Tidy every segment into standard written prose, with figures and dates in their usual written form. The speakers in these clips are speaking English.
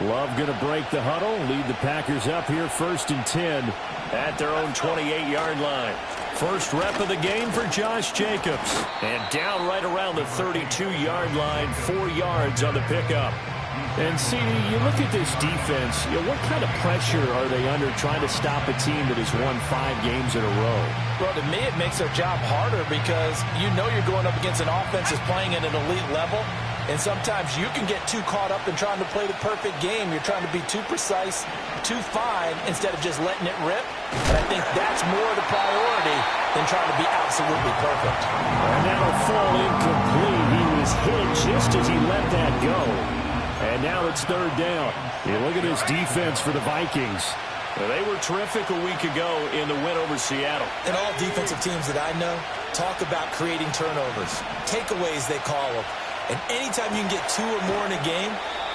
Love going to break the huddle, lead the Packers up here 1st and 10 at their own 28-yard line. First rep of the game for Josh Jacobs. And down right around the 32-yard line, 4 yards on the pickup. And, CD, you look at this defense, what kind of pressure are they under trying to stop a team that has won 5 games in a row? Well, to me, it makes their job harder because you know you're going up against an offense that's playing at an elite level. And sometimes you can get too caught up in trying to play the perfect game. You're trying to be too precise, too fine, instead of just letting it rip. And I think that's more the priority than trying to be absolutely perfect. And that'll fall incomplete. He was hit just as he let that go. And now it's 3rd down. You look at this defense for the Vikings. They were terrific a week ago in the win over Seattle. And all defensive teams that I know talk about creating turnovers. Takeaways, they call them. And anytime you can get 2 or more in a game,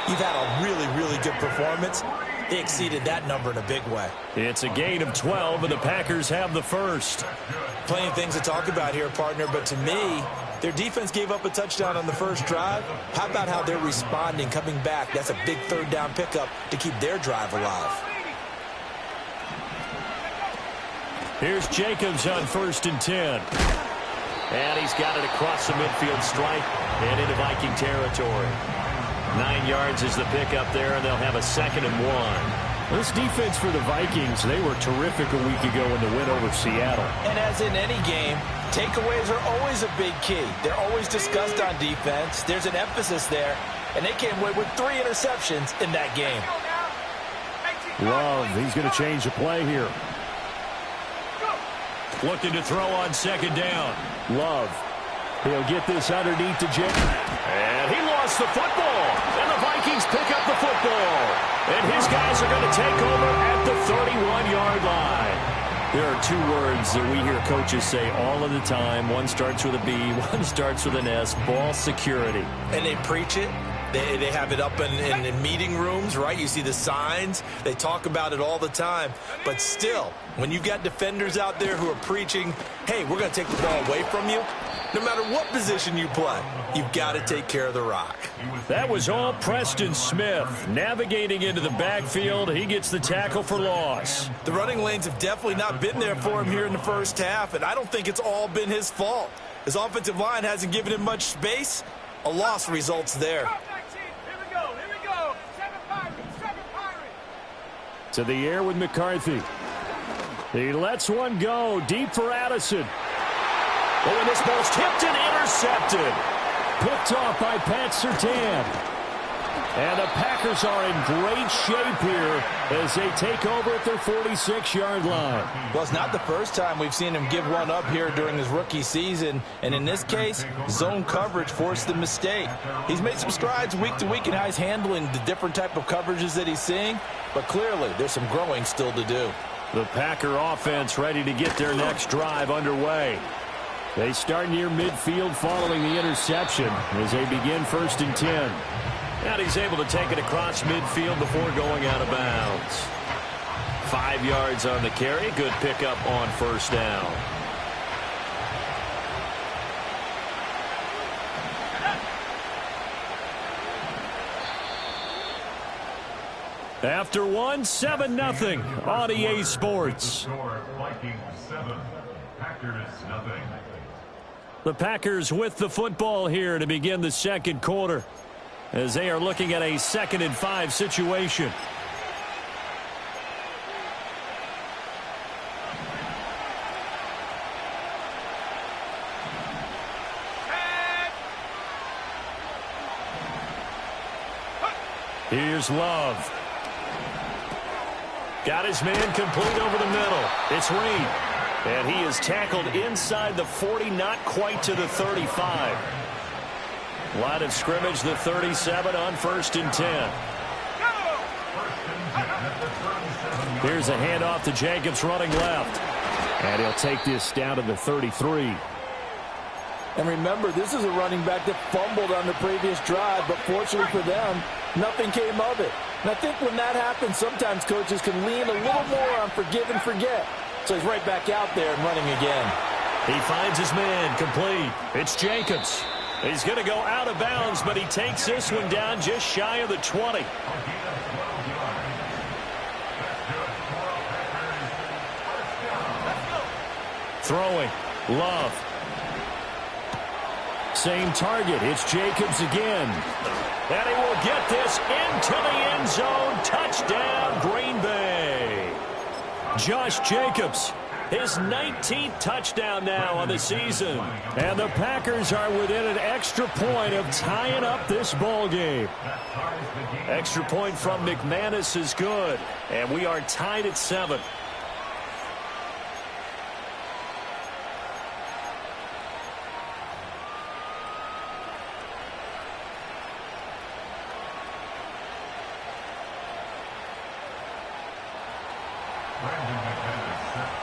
you've had a really, really good performance. They exceeded that number in a big way. It's a gain of 12, and the Packers have the first. Plenty of things to talk about here, partner, but to me, their defense gave up a touchdown on the first drive. How about how they're responding, coming back? That's a big 3rd down pickup to keep their drive alive. Here's Jacobs on 1st and 10. And he's got it across the midfield stripe and into Viking territory. 9 yards is the pickup there, and they'll have a 2nd and 1. This defense for the Vikings, they were terrific a week ago in the win over Seattle. And as in any game, takeaways are always a big key. They're always discussed on defense. There's an emphasis there, and they came away with 3 interceptions in that game. Love, he's going to change the play here. Looking to throw on 2nd down. Love. He'll get this underneath to Jacobs. And he lost the football. And the Vikings pick up the football. And his guys are going to take over at the 31-yard line. There are 2 words that we hear coaches say all of the time. One starts with a B, one starts with an S. Ball security. And they preach it. They have it up in meeting rooms, right? You see the signs. They talk about it all the time. But still, when you've got defenders out there who are preaching, hey, we're going to take the ball away from you, no matter what position you play, you've got to take care of the rock. That was all Preston Smith. Navigating into the backfield, he gets the tackle for loss. The running lanes have definitely not been there for him here in the first half, and I don't think it's all been his fault. His offensive line hasn't given him much space. A loss results there. To the air with McCarthy. He lets one go deep for Addison. Oh, and this ball's tipped and intercepted. Picked off by Pat Surtain. And the Packers are in great shape here as they take over at their 46-yard line. Well, it's not the first time we've seen him give one up here during his rookie season. And in this case, zone coverage forced the mistake. He's made some strides week to week in how he's handling the different type of coverages that he's seeing. But clearly, there's some growing still to do. The Packer offense ready to get their next drive underway. They start near midfield following the interception as they begin 1st and 10. And he's able to take it across midfield before going out of bounds. 5 yards on the carry. Good pickup on 1st down. After 7-0 on EA Sports. The Packers with the football here to begin the 2nd quarter as they are looking at a 2nd and 5 situation. Here's Love. Got his man complete over the middle. It's Reed. And he is tackled inside the 40, not quite to the 35. Line of scrimmage, the 37 on 1st and 10. Here's a handoff to Jacobs running left. And he'll take this down to the 33. And remember, this is a running back that fumbled on the previous drive, but fortunately for them, nothing came of it. And I think when that happens, sometimes coaches can lean a little more on forgive and forget. So he's right back out there and running again. He finds his man complete. It's Jacobs. He's going to go out of bounds, but he takes this one down just shy of the 20. Throwing. Love. Same target. It's Jacobs again. And he will get this into the end zone. Touchdown, Green Bay. Josh Jacobs, his 19th touchdown now on the season. And the Packers are within an extra point of tying up this ball game. Extra point from McManus is good. And we are tied at 7.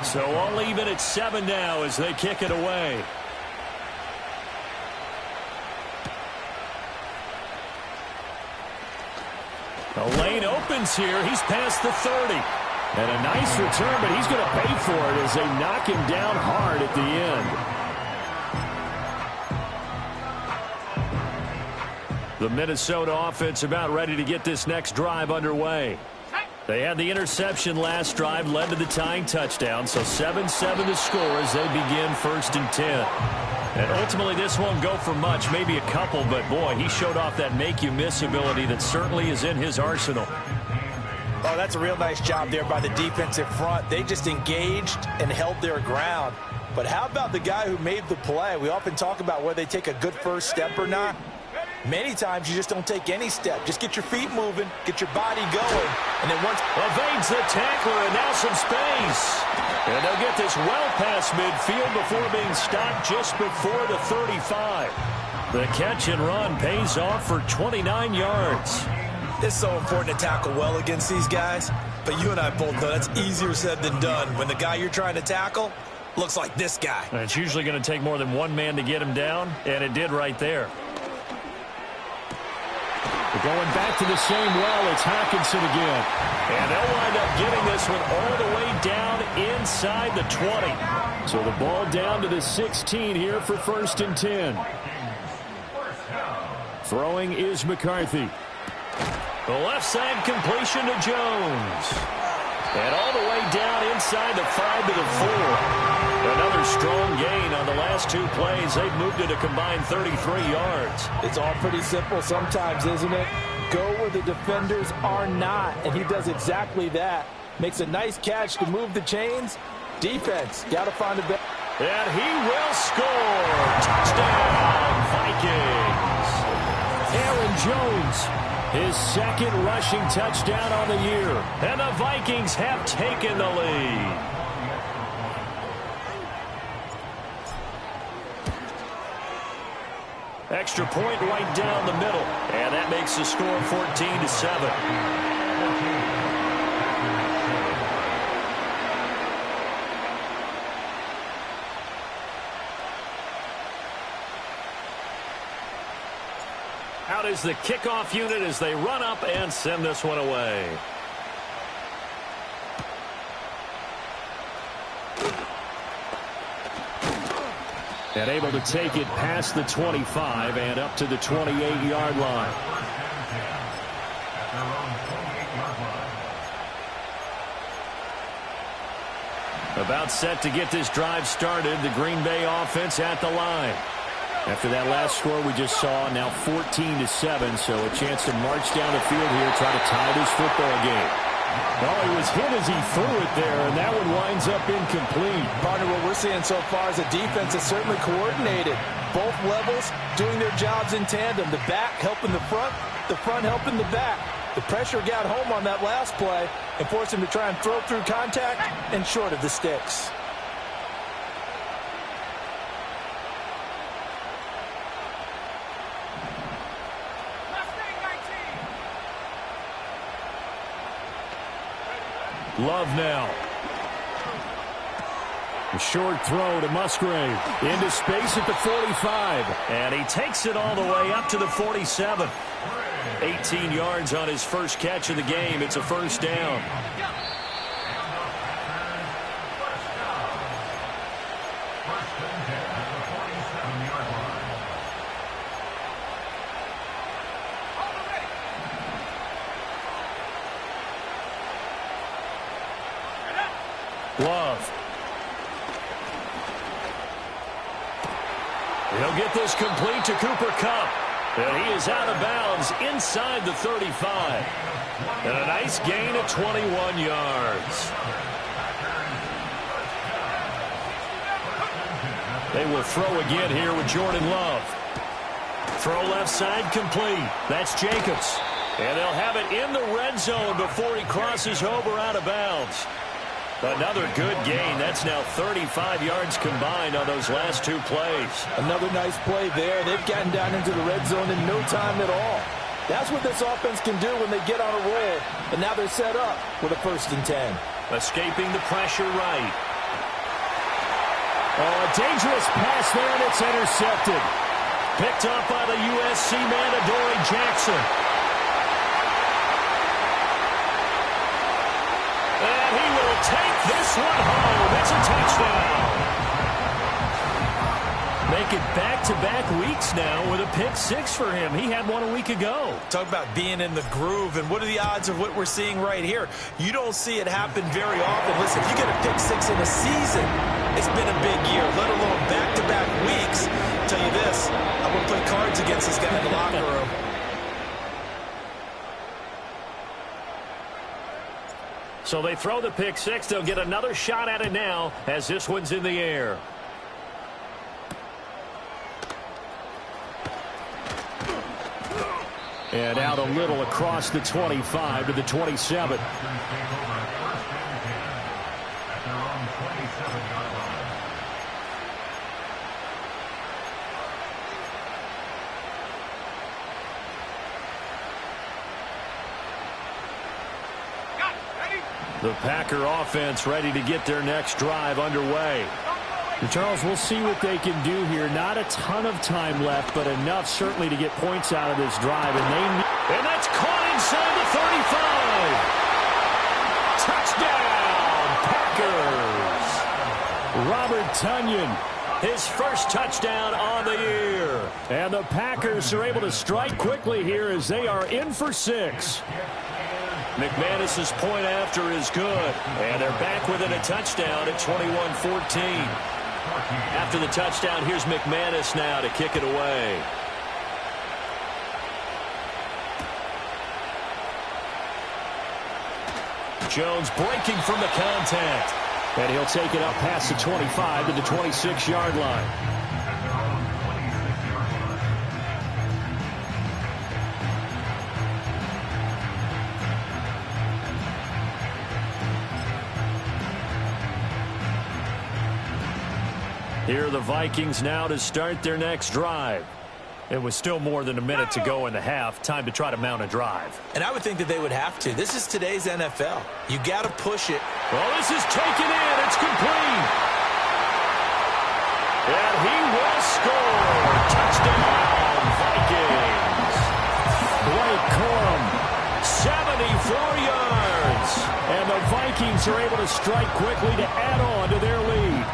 So all even at 7 now as they kick it away. The lane opens here. He's past the 30. And a nice return, but he's going to pay for it as they knock him down hard at the end. The Minnesota offense about ready to get this next drive underway. They had the interception last drive, led to the tying touchdown, so 7-7 to score as they begin 1st and 10. And ultimately this won't go for much, maybe a couple, but boy, he showed off that make-you-miss ability that certainly is in his arsenal. Oh, that's a real nice job there by the defensive front. They just engaged and held their ground. But how about the guy who made the play? We often talk about whether they take a good first step or not. Many times you just don't take any step. Just get your feet moving, get your body going, and then once evades the tackler and now some space. And they'll get this well past midfield before being stopped just before the 35. The catch and run pays off for 29 yards. It's so important to tackle well against these guys, but you and I both know that's easier said than done when the guy you're trying to tackle looks like this guy. And it's usually going to take more than one man to get him down, and it did right there. Going back to the same well, it's Hockenson again. And they'll wind up getting this one all the way down inside the 20. So the ball down to the 16 here for 1st and 10. Throwing is McCarthy. The left side completion to Jones. And all the way down inside the 5 to the 4. Another strong gain on the last 2 plays. They've moved it a combined 33 yards. It's all pretty simple sometimes, isn't it? Go where the defenders are not, and he does exactly that. Makes a nice catch to move the chains. Defense, got to find a better. And he will score. Touchdown, Vikings. Aaron Jones, his 2nd rushing touchdown on the year. And the Vikings have taken the lead. Extra point right down the middle. And that makes the score 14-7. Out is the kickoff unit as they run up and send this one away. And able to take it past the 25 and up to the 28-yard line. About set to get this drive started. The Green Bay offense at the line. After that last score we just saw, now 14-7, so a chance to march down the field here, try to tie this football game. Well, he was hit as he threw it there, and that one winds up incomplete. Partner, what we're seeing so far is a defense that's certainly coordinated. Both levels doing their jobs in tandem. The back helping the front helping the back. The pressure got home on that last play and forced him to try and throw through contact and short of the sticks. Love now. A short throw to Musgrave. Into space at the 45. And he takes it all the way up to the 47. 18 yards on his first catch of the game. It's a first down. Love. He'll get this complete to Cooper Kupp. And he is out of bounds inside the 35. And a nice gain of 21 yards. They will throw again here with Jordan Love. Throw left side complete. That's Jacobs. And they'll have it in the red zone before he crosses over out of bounds. Another good gain. That's now 35 yards combined on those last two plays. Another nice play there. They've gotten down into the red zone in no time at all. That's what this offense can do when they get on a roll. And now they're set up with a 1st and 10. Escaping the pressure right. Oh, a dangerous pass there, and it's intercepted. Picked up by the USC man, Adoree Jackson. And he will take this one home. It's a touchdown. Make it back-to-back weeks now with a pick 6 for him. He had one a week ago. Talk about being in the groove, and what are the odds of what we're seeing right here? You don't see it happen very often. Listen, if you get a pick 6 in a season, it's been a big year, let alone back-to-back weeks. I'll tell you this, I want to play cards against this guy in the locker room. So they throw the pick 6. They'll get another shot at it now as this one's in the air. And out a little across the 25 to the 27. The Packer offense ready to get their next drive underway. And Charles, we'll see what they can do here. Not a ton of time left, but enough certainly to get points out of this drive. And that's caught inside the 35. Touchdown, Packers. Robert Tonyan, his first touchdown on the year. And the Packers are able to strike quickly here as they are in for 6. McManus's point after is good. And they're back within a touchdown at 21-14. After the touchdown, here's McManus now to kick it away. Jones breaking from the contact. And he'll take it up past the 25 to the 26-yard line. Here are the Vikings now to start their next drive. It was still more than a minute to go in the half. Time to try to mount a drive. And I would think that they would have to. This is today's NFL. You got to push it. Well, this is taken in. It's complete. And he will score. Touchdown, Vikings. Blake Corum, 74 yards. And the Vikings are able to strike quickly to add on to their lead.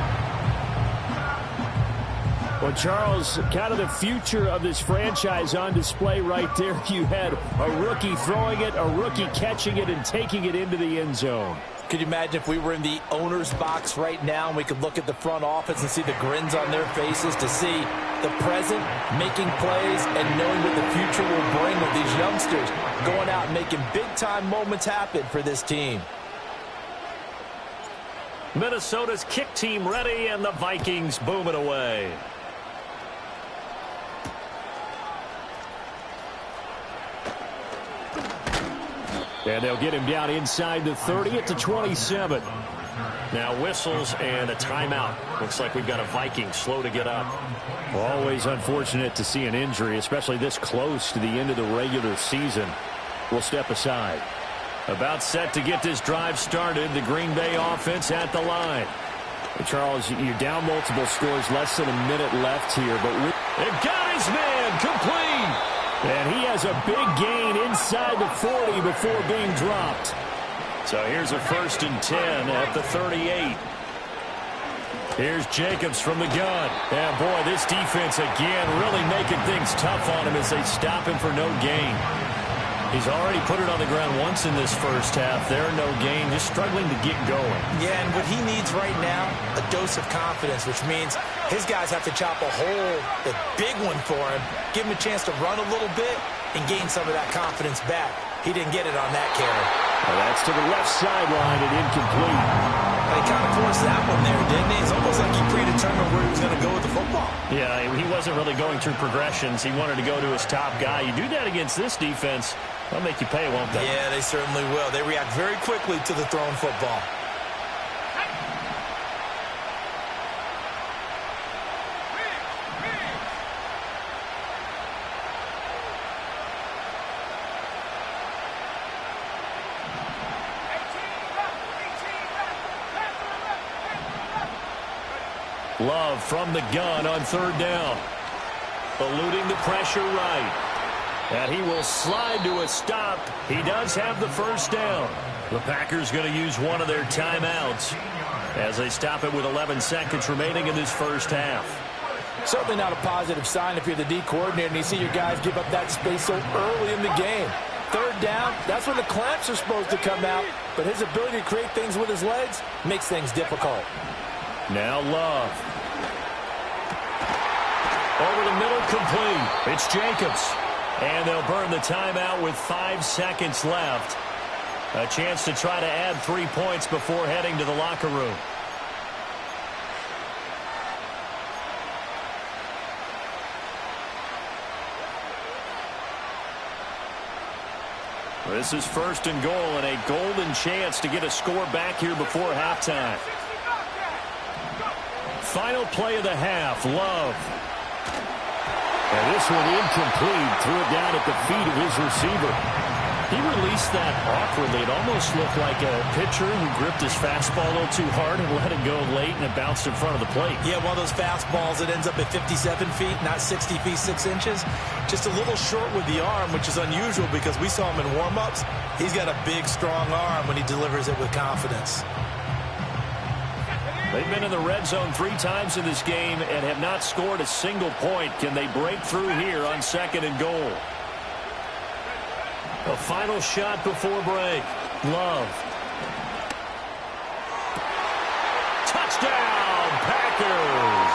Well, Charles, kind of the future of this franchise on display right there. You had a rookie throwing it, a rookie catching it, and taking it into the end zone. Could you imagine if we were in the owner's box right now and we could look at the front office and see the grins on their faces, to see the present making plays and knowing what the future will bring with these youngsters going out and making big-time moments happen for this team. Minnesota's kick team ready, and the Vikings boom it away. And they'll get him down inside the 30 at the 27. Now whistles and a timeout. Looks like we've got a Viking slow to get up. Always unfortunate to see an injury, especially this close to the end of the regular season. We'll step aside. About set to get this drive started. The Green Bay offense at the line. And Charles, you're down multiple scores, less than a minute left here. But they've got his man complete. And he has a big gain inside the 40 before being dropped. So here's a 1st and 10 at the 38. Here's Jacobs from the gun. And boy, this defense again really making things tough on him as they stop him for no gain. He's already put it on the ground once in this first half. There, no gain, just struggling to get going. Yeah, and what he needs right now, a dose of confidence, which means his guys have to chop a hole, a big one for him, give him a chance to run a little bit and gain some of that confidence back. He didn't get it on that carry. Well, that's to the left sideline and incomplete. He kind of forced that one there, didn't he? It's almost like he predetermined where he was going to go with the football. Yeah, he wasn't really going through progressions. He wanted to go to his top guy. You do that against this defense, they'll make you pay, won't they? Yeah, they certainly will. They react very quickly to the thrown football. Love from the gun on third down. Eluding the pressure right. And he will slide to a stop. He does have the first down. The Packers going to use one of their timeouts as they stop it with 11 seconds remaining in this first half. Certainly not a positive sign if you're the D coordinator and you see your guys give up that space so early in the game. Third down, that's when the clamps are supposed to come out, but his ability to create things with his legs makes things difficult. Now Love. Over the middle, complete. It's Jacobs. And they'll burn the timeout with 5 seconds left. A chance to try to add 3 points before heading to the locker room. This is first and goal and a golden chance to get a score back here before halftime. Final play of the half, Love. And this one incomplete. Threw it down at the feet of his receiver. He released that awkwardly. It almost looked like a pitcher who gripped his fastball a little too hard and let it go late, and it bounced in front of the plate. Yeah, one of those fastballs that ends up at 57 feet, not 60 feet, 6 inches. Just a little short with the arm, which is unusual because we saw him in warm-ups. He's got a big, strong arm when he delivers it with confidence. They've been in the red zone 3 times in this game and have not scored a single point. Can they break through here on second and goal? A final shot before break. Love. Touchdown, Packers!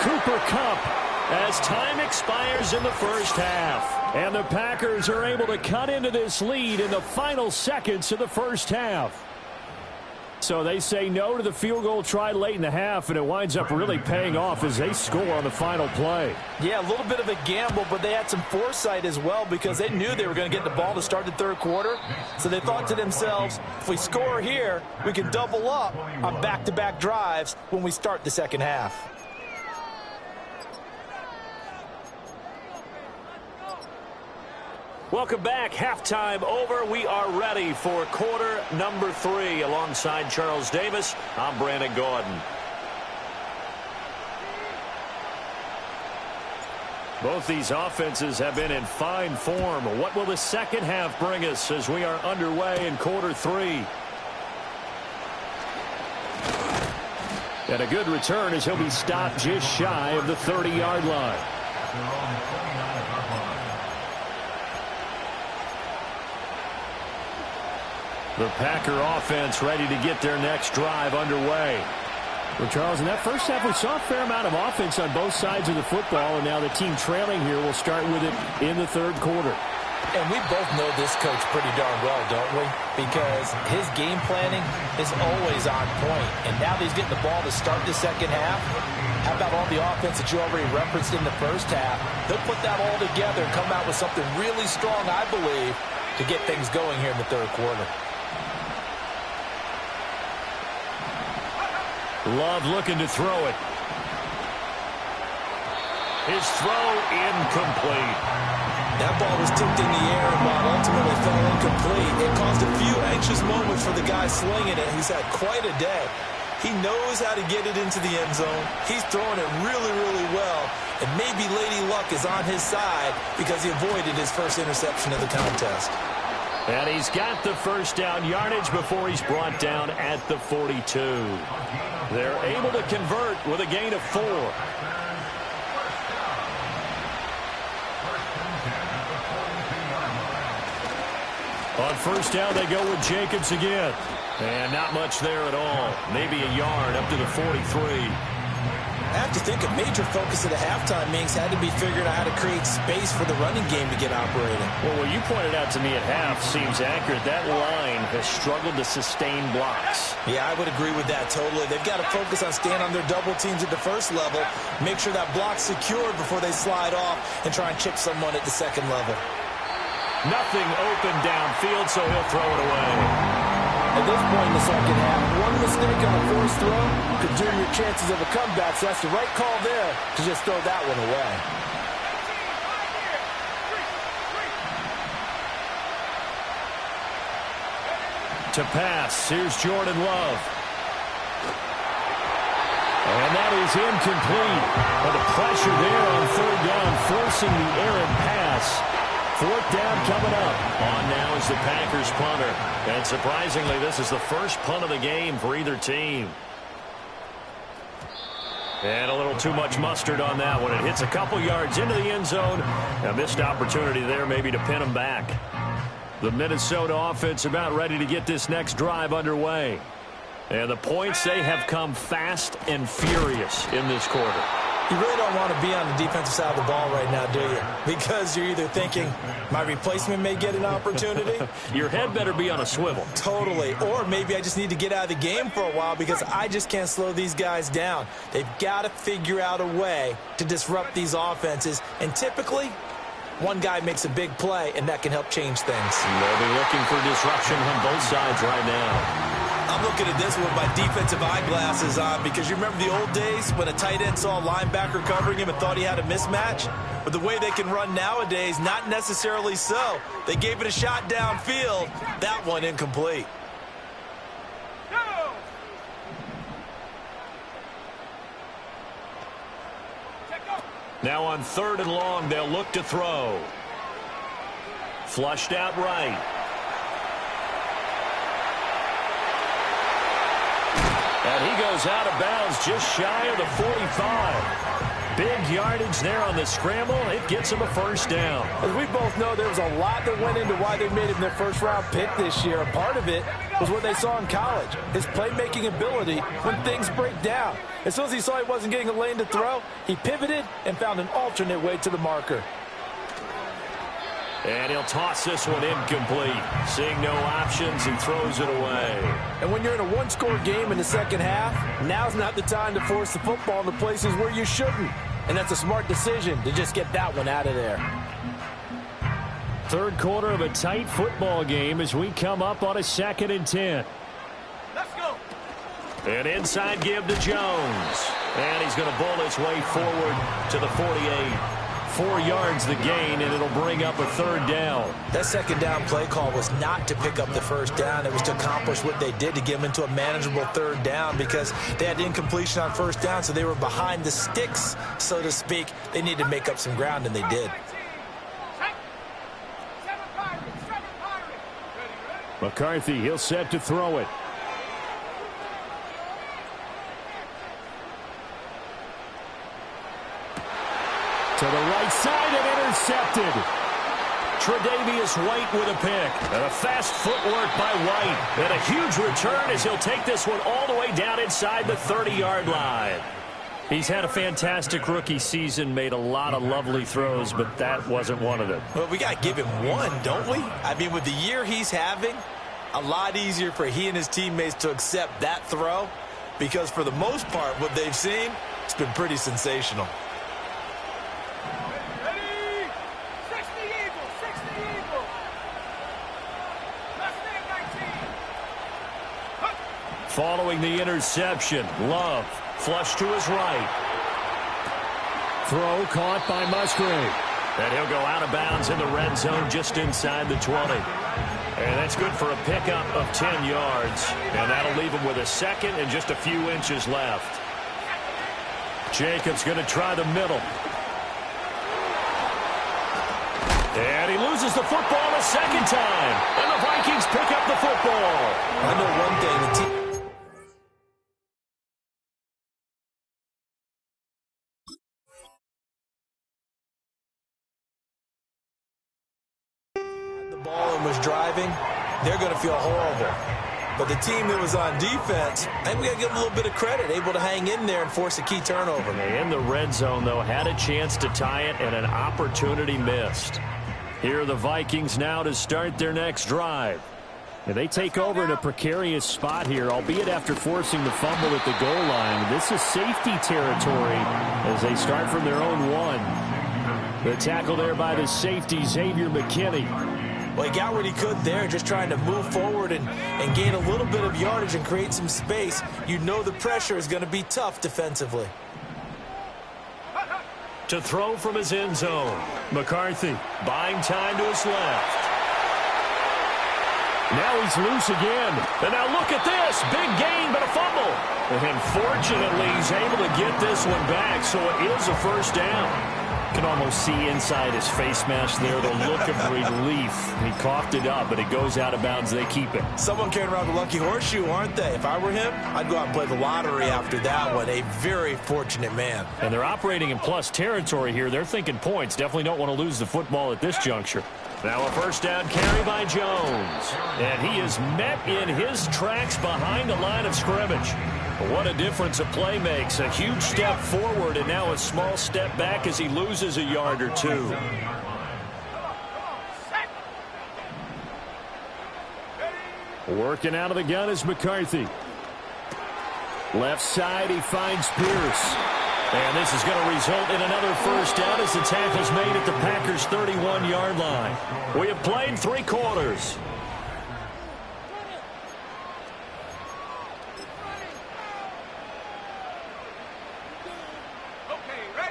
Cooper Kupp as time expires in the first half. And the Packers are able to cut into this lead in the final seconds of the first half. So they say no to the field goal try late in the half, and it winds up really paying off as they score on the final play. Yeah, a little bit of a gamble, but they had some foresight as well because they knew they were going to get the ball to start the third quarter. So they thought to themselves, if we score here, we can double up on back-to-back drives when we start the second half. Welcome back. Halftime over. We are ready for quarter number 3. Alongside Charles Davis, I'm Brandon Gordon. Both these offenses have been in fine form. What will the second half bring us as we are underway in quarter 3? And a good return as he'll be stopped just shy of the 30-yard line. The Packer offense ready to get their next drive underway. Well, Charles, in that first half, we saw a fair amount of offense on both sides of the football, and now the team trailing here will start with it in the third quarter. And we both know this coach pretty darn well, don't we? Because his game planning is always on point. And now that he's getting the ball to start the second half, how about all the offense that you already referenced in the first half? He'll put that all together and come out with something really strong, I believe, to get things going here in the third quarter. Love looking to throw it. His throw incomplete. That ball was tipped in the air and while ultimately fell incomplete, it caused a few anxious moments for the guy slinging it. He's had quite a day. He knows how to get it into the end zone. He's throwing it really, really well. And maybe Lady Luck is on his side because he avoided his first interception of the contest. And he's got the first down yardage before he's brought down at the 42. They're able to convert with a gain of 4. On first down, they go with Jacobs again. And not much there at all. Maybe a yard up to the 43. I have to think a major focus of the halftime meetings had to be figuring out how to create space for the running game to get operating. Well, what you pointed out to me at half seems accurate. That line has struggled to sustain blocks. Yeah, I would agree with that totally. They've got to focus on staying on their double teams at the first level, make sure that block's secured before they slide off and try and chip someone at the second level. Nothing open downfield, so he'll throw it away. At this point in the second half, one mistake on a forced throw could doom your chances of a comeback, so that's the right call there to just throw that one away. To pass, here's Jordan Love. And that is incomplete. But the pressure there on third down, forcing the errant pass. Fourth down coming up. On now is the Packers punter. And surprisingly, this is the first punt of the game for either team. And a little too much mustard on that one. It hits a couple yards into the end zone. A missed opportunity there maybe to pin them back. The Minnesota offense about ready to get this next drive underway. And the points, they have come fast and furious in this quarter. You really don't want to be on the defensive side of the ball right now, do you? Because you're either thinking, my replacement may get an opportunity. Your head better be on a swivel. Totally. Or maybe I just need to get out of the game for a while because I just can't slow these guys down. They've got to figure out a way to disrupt these offenses. And typically, one guy makes a big play, and that can help change things. They'll be looking for disruption on both sides right now. I'm looking at this with my defensive eyeglasses on because you remember the old days when a tight end saw a linebacker covering him and thought he had a mismatch? But the way they can run nowadays, not necessarily so. They gave it a shot downfield. That one incomplete. Now on third and long, they'll look to throw. Flushed out right. And he goes out of bounds just shy of the 45. Big yardage there on the scramble. It gets him a first down. As we both know, there was a lot that went into why they made him their first-round pick this year. And part of it was what they saw in college, his playmaking ability when things break down. As soon as he saw he wasn't getting a lane to throw, he pivoted and found an alternate way to the marker. And he'll toss this one incomplete. Seeing no options, he throws it away. And when you're in a one-score game in the second half, now's not the time to force the football into places where you shouldn't. And that's a smart decision to just get that one out of there. Third quarter of a tight football game as we come up on a 2nd and 10. Let's go. An inside give to Jones. And he's going to bowl his way forward to the 48. 4 yards the gain, and it'll bring up a third down. That second down play call was not to pick up the first down. It was to accomplish what they did to get them into a manageable third down because they had incompletion on first down, so they were behind the sticks, so to speak. They needed to make up some ground, and they did. McCarthy, he'll set to throw it. To the right side and intercepted. Tre'Davious White with a pick. And a fast footwork by White. And a huge return as he'll take this one all the way down inside the 30-yard line. He's had a fantastic rookie season, made a lot of lovely throws, but that wasn't one of them. Well, we got to give him one, don't we? I mean, with the year he's having, a lot easier for he and his teammates to accept that throw because for the most part, what they've seen, it's been pretty sensational. Following the interception, Love flush to his right. Throw caught by Musgrave. And he'll go out of bounds in the red zone just inside the 20. And that's good for a pickup of 10 yards. And that'll leave him with a second and just a few inches left. Jacobs going to try the middle. And he loses the football a second time. And the Vikings pick up the football. I know one thing, the team ball and was driving, they're going to feel horrible. But the team that was on defense, I think we got to give them a little bit of credit, able to hang in there and force a key turnover. In the red zone, though, had a chance to tie it and an opportunity missed. Here are the Vikings now to start their next drive. And they take over in a precarious spot here, albeit after forcing the fumble at the goal line. This is safety territory as they start from their own one. The tackle there by the safety, Xavier McKinney. Well, he got what he could there, just trying to move forward and gain a little bit of yardage and create some space. You know the pressure is going to be tough defensively. To throw from his end zone, McCarthy buying time to his left. Now he's loose again. And now look at this. Big gain, but a fumble. And fortunately, he's able to get this one back, so it is a first down. You can almost see inside his face mask there the look of relief. He coughed it up, but it goes out of bounds. They keep it. Someone carrying around the lucky horseshoe, aren't they? If I were him, I'd go out and play the lottery after that one. A very fortunate man. And they're operating in plus territory here. They're thinking points. Definitely don't want to lose the football at this juncture. Now a first down carry by Jones. And he is met in his tracks behind the line of scrimmage. What a difference a play makes. A huge step forward and now a small step back as he loses a yard or two. Working out of the gun is McCarthy. Left side, he finds Pierce. And this is going to result in another first down as the tackle's made at the Packers' 31-yard line. We have played 3 quarters.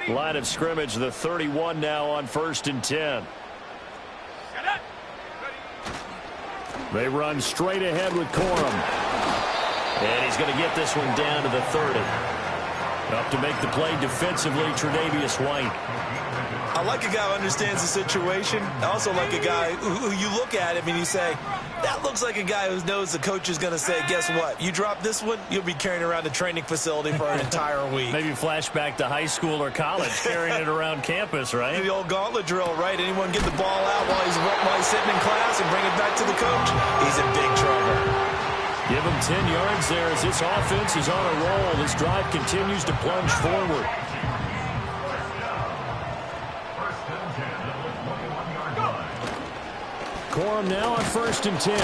Line of scrimmage, the 31 now on 1st and 10. They run straight ahead with Corum. And he's going to get this one down to the 30. Up to make the play defensively, Tre'Davious White. I like a guy who understands the situation. I also like a guy who you look at him and you say, that looks like a guy who knows the coach is going to say, guess what? You drop this one, you'll be carrying around the training facility for an entire week. Maybe flashback to high school or college, carrying it around campus, right? The old gauntlet drill, right? Anyone get the ball out while he's sitting in class and bring it back to the coach? He's in big trouble. Give him 10 yards there as this offense is on a roll. This drive continues to plunge forward. Corum now on 1st and 10.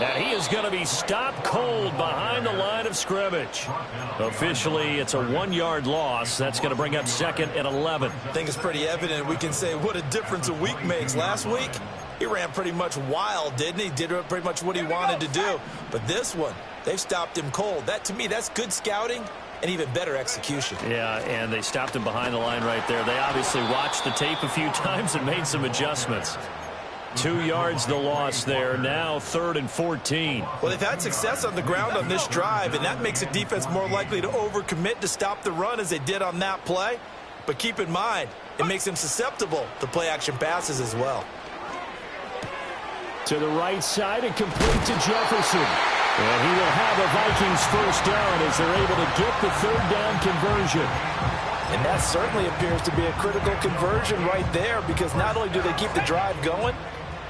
And he is going to be stopped cold behind the line of scrimmage. Officially, it's a 1-yard loss. That's going to bring up 2nd and 11. I think it's pretty evident. We can say what a difference a week makes. Last week, he ran pretty much wild, didn't he? Did pretty much what he wanted to do. But this one, they've stopped him cold. That, to me, that's good scouting and even better execution. Yeah, and they stopped him behind the line right there. They obviously watched the tape a few times and made some adjustments. 2 yards the loss there. Now 3rd and 14. Well, they've had success on the ground on this drive, and that makes a defense more likely to overcommit to stop the run as they did on that play. But keep in mind, it makes them susceptible to play-action passes as well. To the right side and complete to Jefferson. And he will have a Vikings first down as they're able to get the 3rd down conversion. And that certainly appears to be a critical conversion right there, because not only do they keep the drive going,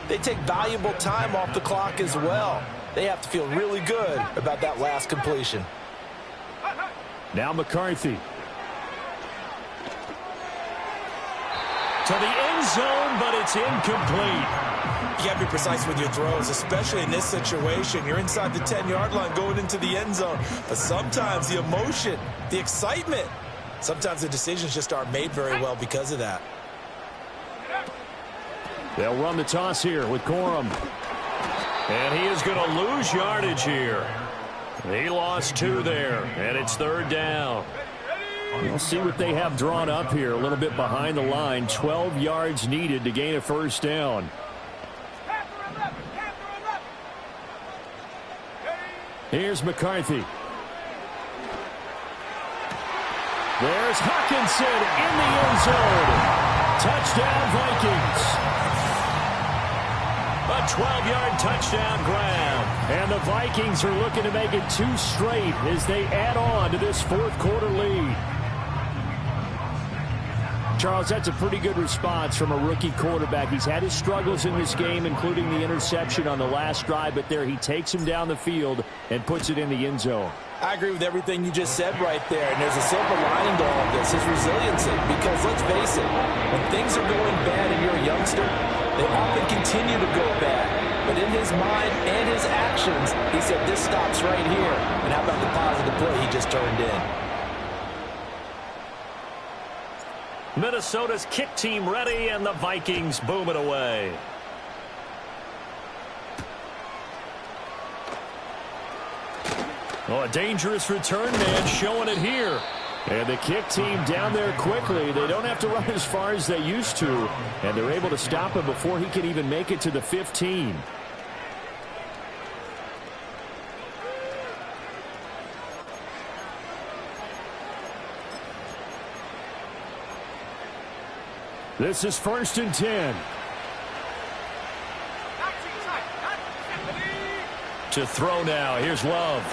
they take valuable time off the clock as well. They have to feel really good about that last completion. Now McCarthy. To the end zone, but it's incomplete. You got to be precise with your throws, especially in this situation. You're inside the 10-yard line going into the end zone. But sometimes the emotion, the excitement, sometimes the decisions just aren't made very well because of that. They'll run the toss here with Corum. And he is going to lose yardage here. He lost 2 there, and it's 3rd down. We'll see what they have drawn up here. A little bit behind the line. 12 yards needed to gain a first down. Here's McCarthy. There's Hawkinson in the end zone. Touchdown, Vikings. A 12-yard touchdown grab. And the Vikings are looking to make it 2 straight as they add on to this 4th quarter lead. Charles, that's a pretty good response from a rookie quarterback. He's had his struggles in this game, including the interception on the last drive, but there he takes him down the field and puts it in the end zone. I agree with everything you just said right there, and there's a silver lining to all of this, his resiliency, because let's face it, when things are going bad and you're a youngster, they often continue to go bad. But in his mind and his actions, he said, this stops right here. And how about the positive play he just turned in? Minnesota's kick team ready, and the Vikings boom it away. Oh, a dangerous return man showing it here. And the kick team down there quickly. They don't have to run as far as they used to. And they're able to stop him before he can even make it to the 15. This is 1st and 10. To throw now. Here's Love.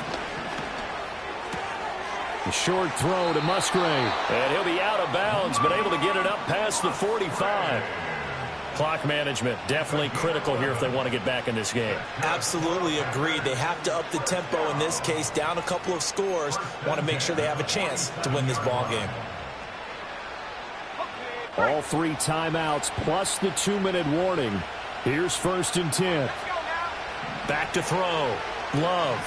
A short throw to Musgrave. And he'll be out of bounds, but able to get it up past the 45. Clock management definitely critical here if they want to get back in this game. Absolutely agreed. They have to up the tempo in this case. Down a couple of scores. Want to make sure they have a chance to win this ball game. All 3 timeouts plus the 2-minute warning. Here's 1st and 10. Back to throw. Love.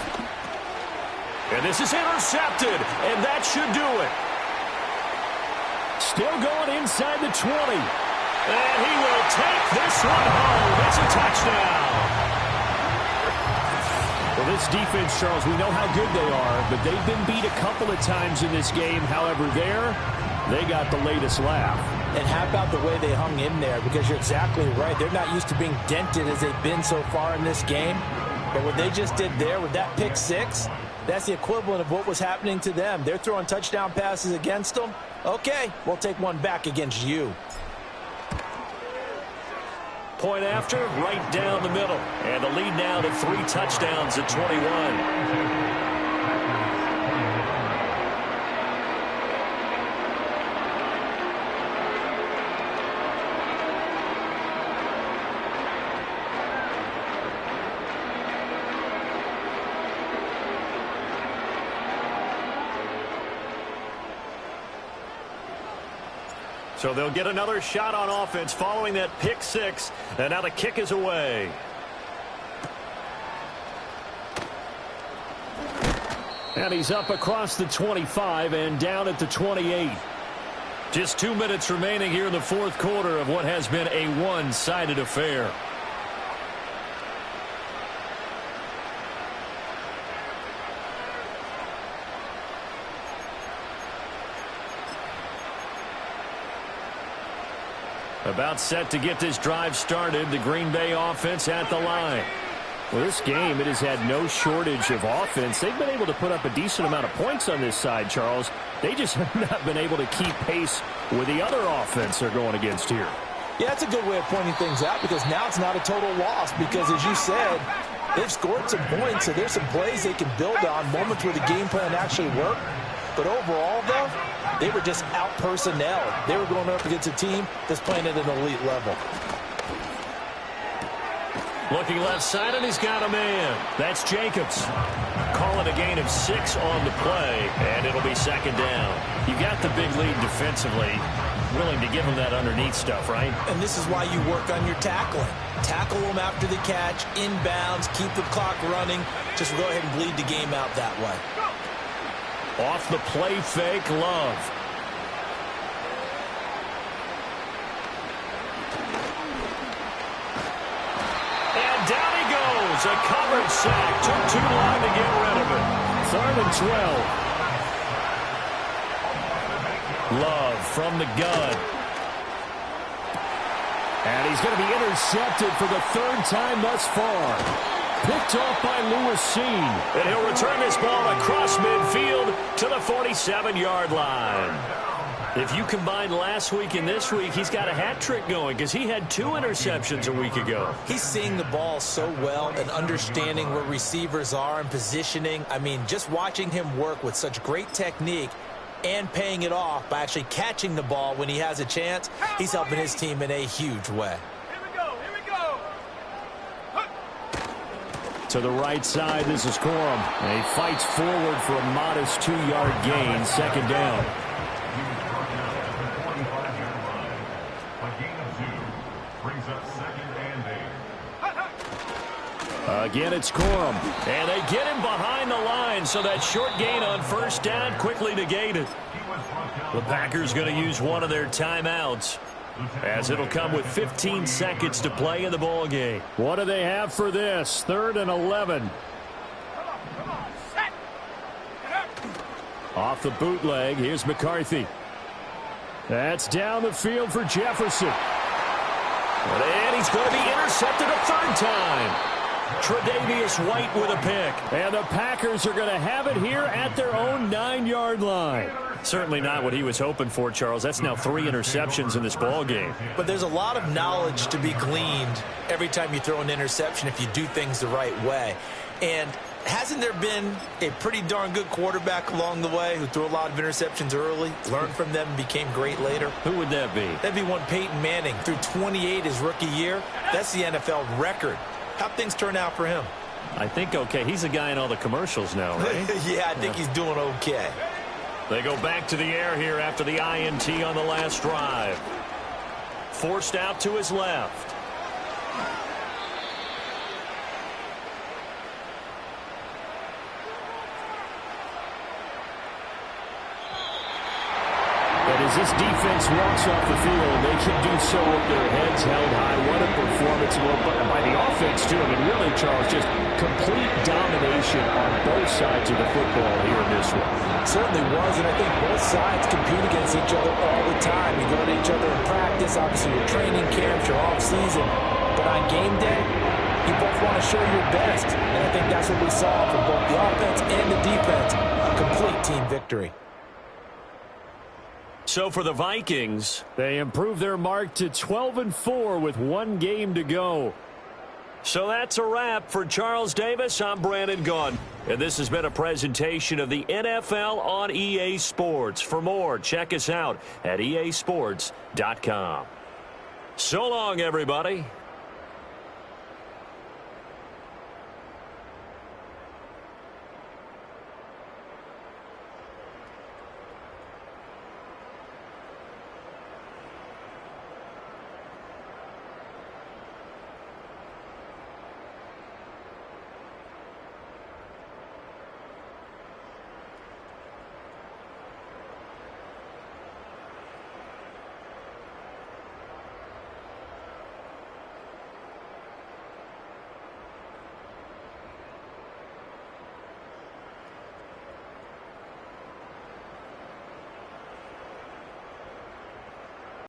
And this is intercepted, and that should do it. Still going inside the 20. And he will take this one home. It's a touchdown. Well, this defense, Charles, we know how good they are, but they've been beat a couple of times in this game. However, they got the latest laugh. And how about the way they hung in there? Because you're exactly right. They're not used to being dented as they've been so far in this game. But what they just did there with that pick six, that's the equivalent of what was happening to them. They're throwing touchdown passes against them. Okay, we'll take one back against you. Point after, right down the middle. And the lead now to 3 touchdowns at 21. So they'll get another shot on offense following that pick six. And now the kick is away. And he's up across the 25 and down at the 28. Just 2 minutes remaining here in the fourth quarter of what has been a one-sided affair. About set to get this drive started. The Green Bay offense at the line. Well, this game, it has had no shortage of offense. They've been able to put up a decent amount of points on this side, Charles. They just have not been able to keep pace with the other offense they're going against here. Yeah, that's a good way of pointing things out, because now it's not a total loss, because as you said, they've scored some points, so there's some plays they can build on, moments where the game plan actually worked. But overall, though, they were just out-personnel. They were going up against a team that's playing at an elite level. Looking left side, and he's got a man. That's Jacobs. Call it a gain of 6 on the play, and it'll be second down. You got the big lead defensively. Willing to give him that underneath stuff, right? And this is why you work on your tackling. Tackle them after the catch, inbounds, keep the clock running. Just go ahead and bleed the game out that way. Off the play fake, Love. And down he goes. A covered sack. Took too long to get rid of it. 3rd and 12. Love from the gun. And he's going to be intercepted for the 3rd time thus far. Picked off by Lewis. And he'll return this ball across midfield to the 47-yard line. If you combine last week and this week, he's got a hat trick going because he had 2 interceptions a week ago. He's seeing the ball so well and understanding where receivers are and positioning. I mean, just watching him work with such great technique, and paying it off by actually catching the ball when he has a chance. He's helping his team in a huge way. To the right side, this is Corum. And he fights forward for a modest 2-yard gain, second down. Again, it's Corum. And they get him behind the line, so that short gain on first down quickly negated. The Packers going to use one of their timeouts, as it'll come with 15 seconds to play in the ball game. What do they have for this? 3rd and 11. Off the bootleg, here's McCarthy. That's down the field for Jefferson. And he's going to be intercepted a third time. Tre'Davious White with a pick. And the Packers are going to have it here at their own 9-yard line. Certainly not what he was hoping for, Charles. That's now 3 interceptions in this ball game. But there's a lot of knowledge to be gleaned every time you throw an interception if you do things the right way. And hasn't there been a pretty darn good quarterback along the way who threw a lot of interceptions early, learned from them, and became great later? Who would that be? That'd be one Peyton Manning. Threw 28 his rookie year. That's the NFL record. How'd things turn out for him? I think okay. He's a guy in all the commercials now, right? Yeah, I think he's doing okay. They go back to the air here after the INT on the last drive. Forced out to his left. And as this defense walks off the field, they can do so with their heads held high. What a performance by the offense, too. I mean, really, Charles, just complete domination on both sides of the football here in this one. Certainly was, and I think both sides compete against each other all the time. You go to each other in practice, obviously your training camps, your off-season. But on game day, you both want to show your best. And I think that's what we saw from both the offense and the defense. A complete team victory. So for the Vikings, they improve their mark to 12-4 with 1 game to go. So that's a wrap for Charles Davis. I'm Brandon Gaudin, and this has been a presentation of the NFL on EA Sports. For more, check us out at easports.com. So long, everybody.